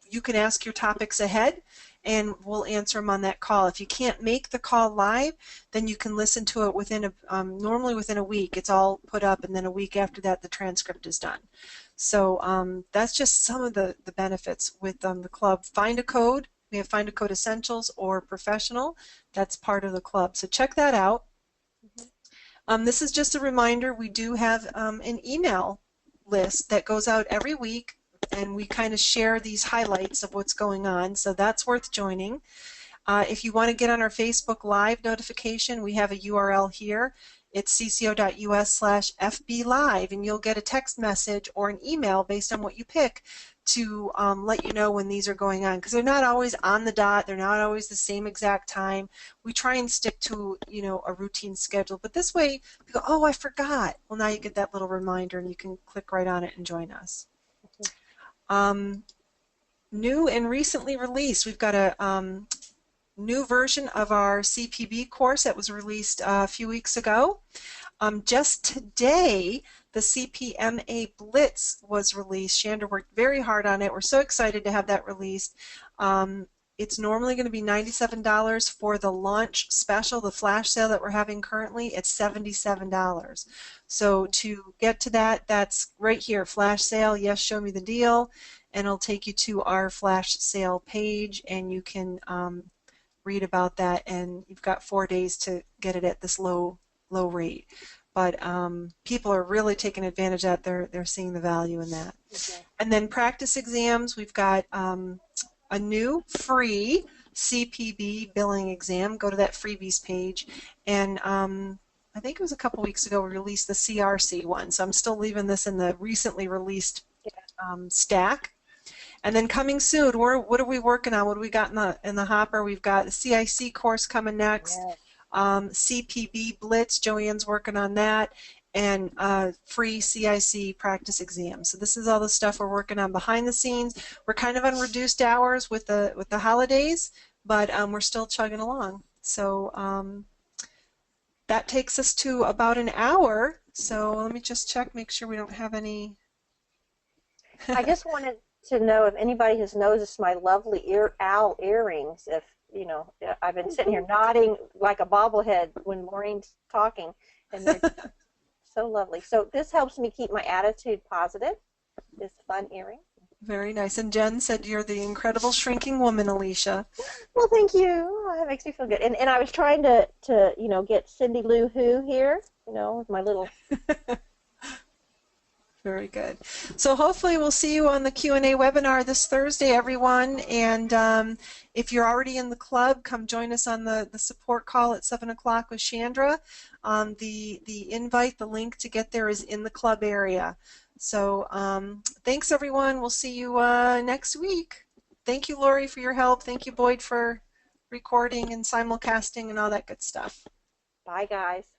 you can ask your topics ahead and we'll answer them on that call. If you can't make the call live, then you can listen to it within normally within a week. It's all put up, and then a week after that the transcript is done. So that's just some of the benefits with the club. Find a code. We have Find a Code Essentials or Professional. That's part of the club. So check that out. This is just a reminder. We do have an email list that goes out every week, and we kind of share these highlights of what's going on, so that's worth joining. If you want to get on our Facebook Live notification, we have a URL here. It's cco.us/FBLive, and you'll get a text message or an email based on what you pick to let you know when these are going on, because they're not always on the dot. They're not always the same exact time. We try and stick to, you know, a routine schedule, but this way you go, oh, I forgot. Well, now you get that little reminder and you can click right on it and join us. New and recently released, we've got a new version of our CPB course that was released a few weeks ago. Just today, the CPMA Blitz was released. Chandra worked very hard on it. We're so excited to have that released. It's normally going to be $97 for the launch special, the flash sale that we're having currently. It's $77. So to get to that, that's right here, flash sale, yes, show me the deal, and it'll take you to our flash sale page, and you can read about that, and you've got 4 days to get it at this low rate. But people are really taking advantage of that. They're seeing the value in that. Okay. And then practice exams, we've got a new free CPB billing exam. Go to that freebies page, and I think it was a couple weeks ago we released the CRC one, so I'm still leaving this in the recently released stack. And then coming soon, what are we working on? What do we got in the hopper? We've got the CIC course coming next, CPB Blitz, Joanne's working on that, and free CIC practice exams. So this is all the stuff we're working on behind the scenes. We're kind of on reduced hours with the holidays, but we're still chugging along. So that takes us to about an hour. So let me just check, make sure we don't have any. I just wanted to know if anybody has noticed my lovely owl earrings. If you know, I've been sitting here nodding like a bobblehead when Maureen's talking, and they're so lovely. So this helps me keep my attitude positive. This fun earring. Very nice. And Jen said you're the incredible shrinking woman, Alicia. Well, thank you. Oh, that makes me feel good. And I was trying to get Cindy Lou Who here, with my little. Very good. So hopefully we'll see you on the Q&A webinar this Thursday, everyone. And if you're already in the club, come join us on the support call at 7 o'clock with Chandra. The invite, the link to get there is in the club area. So thanks, everyone. We'll see you next week. Thank you, Lori, for your help. Thank you, Boyd, for recording and simulcasting and all that good stuff. Bye, guys.